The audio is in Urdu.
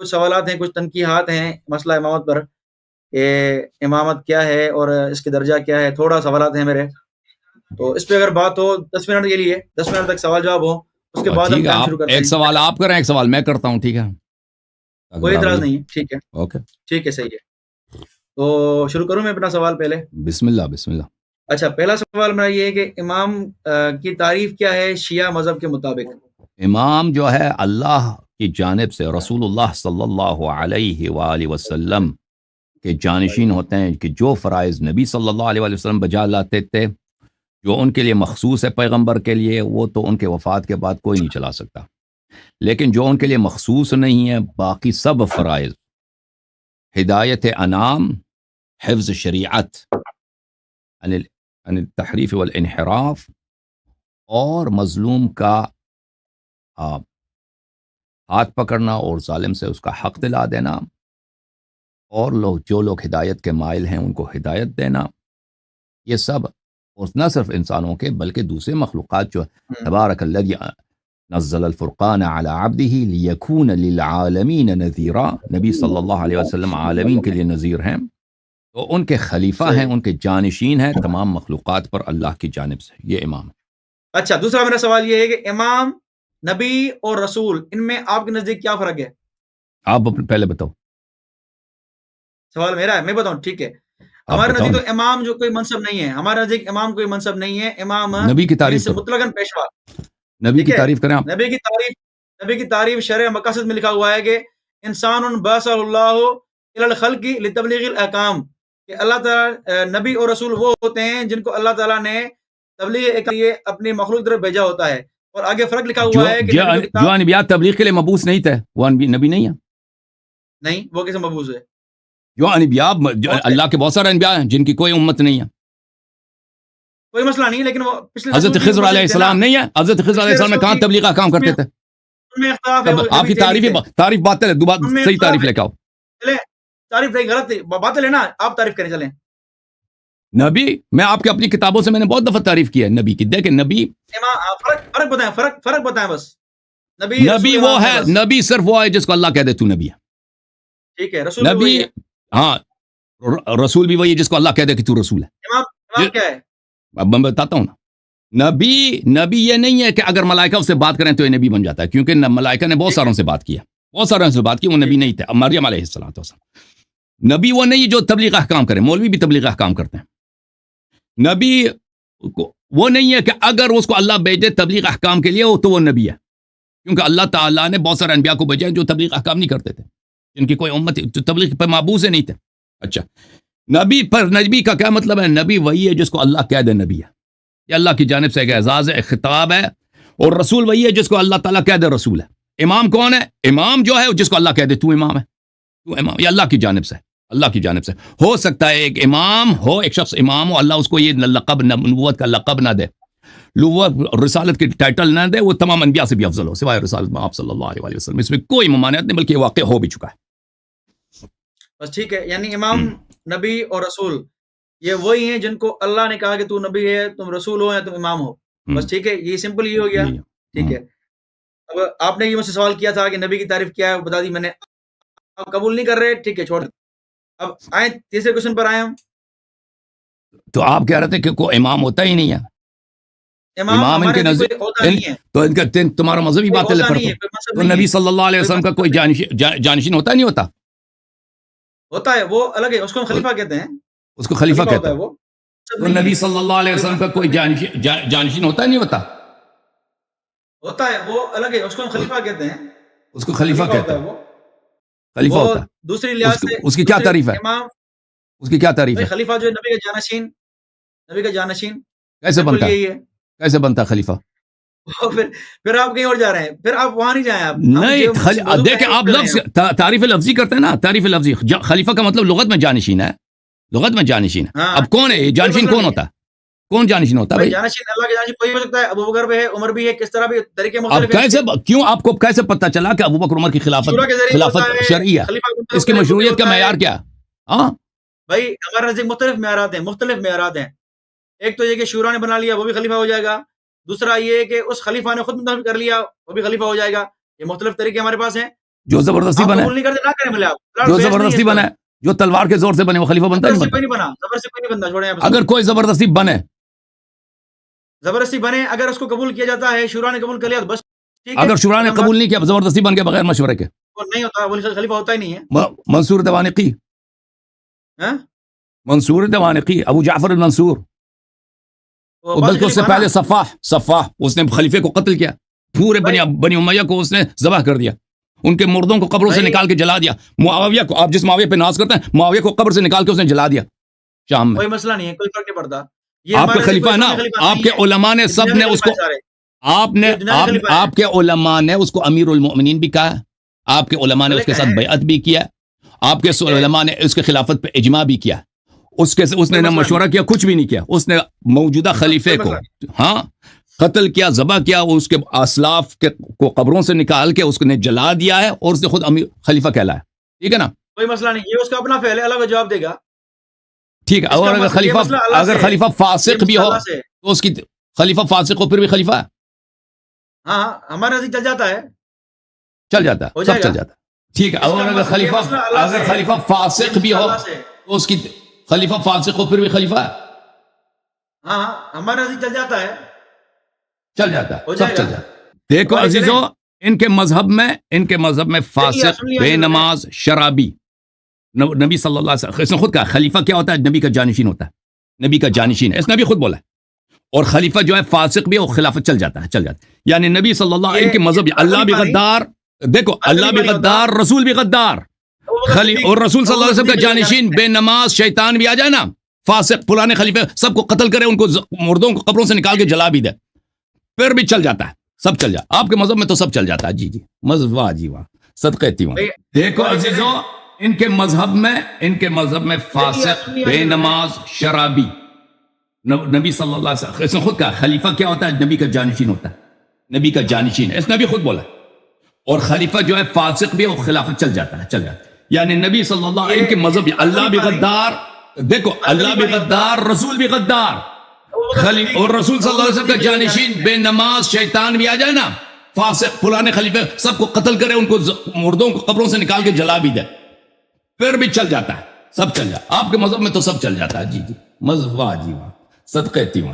کچھ سوالات ہیں، کچھ تنقیحات ہیں مسئلہ امامت پر کہ امامت کیا ہے اور اس کے درجہ کیا ہے. تھوڑا سوالات ہیں میرے، تو اس پہ اگر بات ہو 10 منٹ کے لیے، 10 منٹ تک سوال جواب ہو، اس کے بعد ہم ٹھیک ہے. ٹائم آپ شروع کرتے ایک ہیں. سوال آپ کریں، ایک سوال میں کرتا ہوں. ٹھیک ہے، کوئی اعتراض نہیں ہے. ٹھیک ہے، اوکے. ٹھیک ہے، صحیح ہے. تو شروع کروں میں اپنا سوال پہلے. بسم اللہ بسم اللہ. اچھا، پہلا سوال میرا یہ ہے کہ امام کی تعریف کیا ہے شیعہ مذہب کے مطابق؟ امام جو ہے اللہ کی جانب سے رسول اللہ صلی اللہ علیہ وآلہ وسلم کے جانشین ہوتے ہیں کہ جو فرائض نبی صلی اللہ علیہ وآلہ وسلم بجا لاتے تھے، جو ان کے لیے مخصوص ہے پیغمبر کے لیے، وہ تو ان کے وفات کے بعد کوئی نہیں چلا سکتا. لیکن جو ان کے لیے مخصوص نہیں ہے، باقی سب فرائض، ہدایت انام، حفظ شریعت عن التحریف والانحراف، اور مظلوم کا ہاتھ پکڑنا اور ظالم سے اس کا حق دلا دینا، اور جو لوگ ہدایت کے مائل ہیں ان کو ہدایت دینا، یہ سب، اور نہ صرف انسانوں کے بلکہ دوسرے مخلوقات جو تبارک الذی نزل الفرقان علی عبدہ لیکون للعالمین نذیرا، نبی صلی اللہ علیہ وسلم عالمین کے لیے نذیر ہیں، تو ان کے خلیفہ ہیں، ان کے جانشین ہیں تمام مخلوقات پر اللہ کی جانب سے. یہ امام. اچھا، دوسرا میرا سوال یہ ہے کہ امام، نبی اور رسول، ان میں آپ کے نزدیک کیا فرق ہے؟ آپ پہلے بتاؤ. سوال میرا ہے، میں بتاؤں. ٹھیک ہے. ہمارے نزدیک تو امام جو کوئی منصب نہیں ہے، ہمارے نزدیک امام کوئی منصب نہیں ہے. امام نبی کی تعریف کرو، مطلقاً پیشوا. نبی کی تعریف کریں آپ. نبی کی تعریف شرع مقاصد میں لکھا ہوا ہے کہ انسان بعثہ اللہ الی الخلق لتبلیغ الاحکام، کہ اللہ تعالیٰ نبی اور رسول وہ ہوتے ہیں جن کو اللہ تعالیٰ نے تبلیغ کے لیے اپنی مخلوق کی طرف بھیجا ہوتا ہے. اور آگے فرق لکھا ہوا ہے کہ جو انبیاء تبلیغ کے لیے مبعوث نہیں تھے وہ نبی نہیں ہے. نہیں، وہ کیسے مبعوث ہے؟ جو انبیاء، اللہ کے بہت سارے انبیاء ہیں جن کی کوئی امت نہیں ہے. کوئی مسئلہ نہیں، لیکن وہ حضرت خضر علیہ السلام نہیں ہے. حضرت خضر علیہ السلام نے کہاں تبلیغ کا کام کرتے تھے؟ آپ کی تعریف باطل ہے. دوبارہ صحیح تعریف لے کے آؤ. تعریف نہیں، غلط باطل ہے نا. آپ تعریف کریں چلیں. نبی، میں آپ کے اپنی کتابوں سے میں نے بہت دفعہ تعریف کی ہے نبی کی. دیکھیں نبی، فرق بتائیں، فرق بتائیں بس. نبی وہ ہے، نبی صرف وہ ہے جس کو اللہ کہہ دے تو نبی ہے. ٹھیک ہے. رسول نبی، ہاں، رسول بھی وہی ہے جس کو اللہ کہہ دے کہ تو رسول ہے. امام کیا ہے؟ اب میں بتاتا ہوں نا. نبی یہ نہیں ہے کہ اگر ملائکہ اس سے بات کریں تو یہ نبی بن جاتا ہے، کیونکہ ملائکہ نے بہت ساروں سے بات کیا، بہت ساروں سے بات کی، وہ نبی نہیں تھے. اب مریم علیہ السلام، نبی وہ نہیں جو تبلیغ احکام کرے. مولوی بھی تبلیغ احکام کرتے ہیں. نبی وہ نہیں ہے کہ اگر اس کو اللہ بھیجے تبلیغ احکام کے لیے تو وہ نبی ہے، کیونکہ اللہ تعالیٰ نے بہت سارے انبیاء کو بھیجا جو تبلیغ احکام نہیں کرتے تھے، جن کی کوئی امت تبلیغ پر مابوس نہیں تھے. اچھا، نبی کا کیا مطلب ہے؟ نبی وہی ہے جس کو اللہ کہہ دے نبی ہے. یہ اللہ کی جانب سے ایک اعزاز ہے، ایک خطاب ہے. اور رسول وہی ہے جس کو اللہ تعالیٰ کہہ دے رسول ہے. امام کون ہے؟ امام جو ہے جس کو اللہ کہہ دے تو امام ہے، تو امام. یہ اللہ کی جانب سے، اللہ کی جانب سے. ہو سکتا ہے ایک امام ہو، ایک شخص امام ہو، اللہ اس کو یہ لقب، نبوت کا لقب نہ دے، رسالت کی ٹائٹل نہ دے، وہ تمام انبیاء سے بھی افضل ہو سوائے رسالت میں آپ صلی اللہ علیہ وسلم. اس میں کوئی ممانعت نہیں، بلکہ یہ واقع ہو بھی چکا ہے. بس ٹھیک ہے. یعنی امام، نبی اور رسول یہ وہی ہیں جن کو اللہ نے کہا کہ تو نبی ہے، تم رسول ہو یا تم امام ہو. بس ٹھیک ہے، یہ سمپل ہی ہو گیا. ٹھیک ہے. اب آپ نے یہ مجھ سے سوال کیا تھا کہ نبی کی تعریف کیا ہے، بتا دی میں نے. آپ قبول نہیں کر رہے، ٹھیک ہے، چھوڑ دیں. اب آئیں تیسرے کوشچن پر آئے ہم. تو آپ کہہ رہے تھے کہ کوئی امام ہوتا ہی نہیں ہے. امام ان کے نزدیک تو ان کا تمہارا مذہبی باطل ہے. تو نبی صلی اللہ علیہ وسلم کا کوئی جانشین ہوتا نہیں ہوتا؟ ہوتا ہے، وہ الگ ہے، اس کو ہم خلیفہ کہتے ہیں. اس کو خلیفہ کہتا ہے وہ. تو نبی صلی اللہ علیہ وسلم کا کوئی جانشین ہوتا نہیں ہوتا؟ ہوتا ہے، وہ الگ ہے، اس کو ہم خلیفہ کہتے ہیں. اس کو خلیفہ کہتا ہے، وہ خلیفہ ہوتا ہے. دوسری لحاظ سے اس کی کیا تعریف ہے؟ اس کی کیا تعریف ہے؟ خلیفہ جو نبی کا جانشین، نبی کا جانشین کیسے بنتا ہے؟ کیسے بنتا ہے خلیفہ؟ پھر آپ کہیں اور جا رہے ہیں، پھر آپ وہاں نہیں جائیں. آپ نہیں، دیکھیں آپ لفظ تعریف لفظی کرتے ہیں نا. تعریف لفظی، خلیفہ کا مطلب لغت میں جانشین ہے، لغت میں جانشین ہے. اب کون ہے جانشین؟ کون ہوتا ہے؟ کون جانشین ہوتا ہے؟ جانشین اللہ کے جانشین کوئی ہو سکتا ہے. ابو بکر بھی ہے، عمر بھی ہے، کس طرح بھی طریقے مختلف ہیں. اب کیوں آپ کو کیسے پتہ چلا کہ ابو بکر عمر کی خلافت شرعی ہے؟ اس کی مشروعیت کا معیار کیا ہے؟ ہاں بھائی، ہمارے نزدیک مختلف معیارات ہیں. ایک تو یہ کہ شورا نے بنا لیا وہ بھی خلیفہ ہو جائے گا. دوسرا یہ کہ اس خلیفہ نے خود منتخب کر لیا وہ بھی خلیفہ ہو جائے گا. یہ مختلف طریقے ہمارے پاس ہیں. جو زبردستی آپ بنا قبول نہیں کرتے نہ کریں بھلے آپ جو زبردستی بنا جو تلوار کے زور سے بنے وہ خلیفہ بنتا نہیں زبردستی بنتا کوئی نہیں بنا زبردستی کوئی نہیں بنتا چھوڑیں آپ اگر کوئی زبردستی بنے زبردستی بنے اگر اس کو قبول کیا جاتا ہے شورا نے قبول کر لیا تو بس ٹھیک ہے اگر شورا نے قبول نہیں کیا زبردستی بن کے بغیر مشورے کے وہ نہیں ہوتا وہ خلیفہ ہوتا ہی نہیں ہے منصور دوانقی ہاں منصور دوانقی ابو جعفر المنصور وہ عباسی بلکہ اس سے خلیفہ پہلے صفاح اس نے خلیفے کو قتل کیا پورے بنی امیہ کو اس نے ذبح کر دیا ان کے مردوں کو قبروں سے نکال کے جلا دیا معاویہ کو آپ جس معاویہ پہ ناز کرتے ہیں معاویہ کو قبر سے نکال کے اس نے جلا دیا شام میں کوئی مسئلہ نہیں ہے کوئی فرق نہیں پڑتا یہ آپ کے ہمارے خلیفہ ہے نا آپ کے علماء نے سب نے اس کو آپ کے علماء نے اس کو امیر المؤمنین بھی کہا آپ کے علماء نے اس کے ساتھ بیعت بھی کیا آپ کے علماء نے اس کے خلافت پہ اجماع بھی کیا اس نے نہ مشورہ کیا کچھ بھی نہیں کیا اس نے موجودہ خلیفے کو ہاں قتل کیا ذبح کیا اس کے اسلاف کو قبروں سے نکال کے اس نے جلا دیا ہے اور اس نے خود امیر خلیفہ کہلایا ٹھیک ہے نا کوئی مسئلہ نہیں یہ اس کا اپنا فعل ہے اللہ کو جواب دے گا ٹھیک ہے اور اگر خلیفہ فاسق بھی ہو تو اس کی خلیفہ فاسق ہو پھر بھی خلیفہ ہاں ہمارے نزدیک چل جاتا ہے چل جاتا ہے سب چل جاتا ہے ٹھیک ہے اور اگر خلیفہ فاسق بھی ہو تو اس کی خلیفہ فاسق ہو پھر بھی خلیفہ ہاں ہمارے نزدیک چل جاتا ہے چل جاتا ہے سب چل جاتا ہے دیکھو عزیزو ان کے مذہب میں فاسق بے نماز شرابی نبی صلی اللہ علیہ وسلم اس نے خود کہا خلیفہ کیا ہوتا ہے نبی کا جانشین ہوتا ہے نبی کا جانشین ہے اس نے بھی خود بولا ہے اور خلیفہ جو ہے فاسق بھی ہے وہ خلافت چل جاتا ہے یعنی نبی صلی اللہ علیہ وسلم ان کے مذہب اللہ بھی غدار دیکھو اللہ بھی غدار رسول بھی غدار اور رسول صلی اللہ علیہ وسلم کا جانشین بے نماز شیطان بھی آ جائے نا فاسق پرانے خلیفے سب کو قتل کرے ان کو مردوں کو قبروں سے نکال کے جلا بھی دے پھر بھی چل جاتا ہے سب چل جاتا آپ کے مذہب میں تو سب چل جاتا ہے جی مذہب واہ جی واہ صدقے تیواں دیکھو عزیزو ان کے مذہب میں فاسق بے نماز شرابی نبی صلی اللہ علیہ وسلم اس نے خود کہا خلیفہ کیا ہوتا ہے نبی کا جانشین ہوتا ہے نبی کا جانشین ہے اس نے بھی خود بولا اور خلیفہ جو ہے فاسق بھی ہے وہ خلافت چل جاتا ہے یعنی نبی صلی اللہ علیہ وسلم کے مذہب اللہ بھی غدار دیکھو اللہ بھی غدار رسول بھی غدار اور رسول صلی اللہ علیہ وسلم کا جانشین بے نماز شیطان بھی آ جائے نا فاسق پرانے خلیفے سب کو قتل کرے ان کو مردوں کو قبروں سے نکال کے جلا بھی دے پھر بھی چل جاتا ہے سب چل جاتا آپ کے مذہب میں تو سب چل جاتا ہے جی مذہب واہ جی واہ صدقے تیواں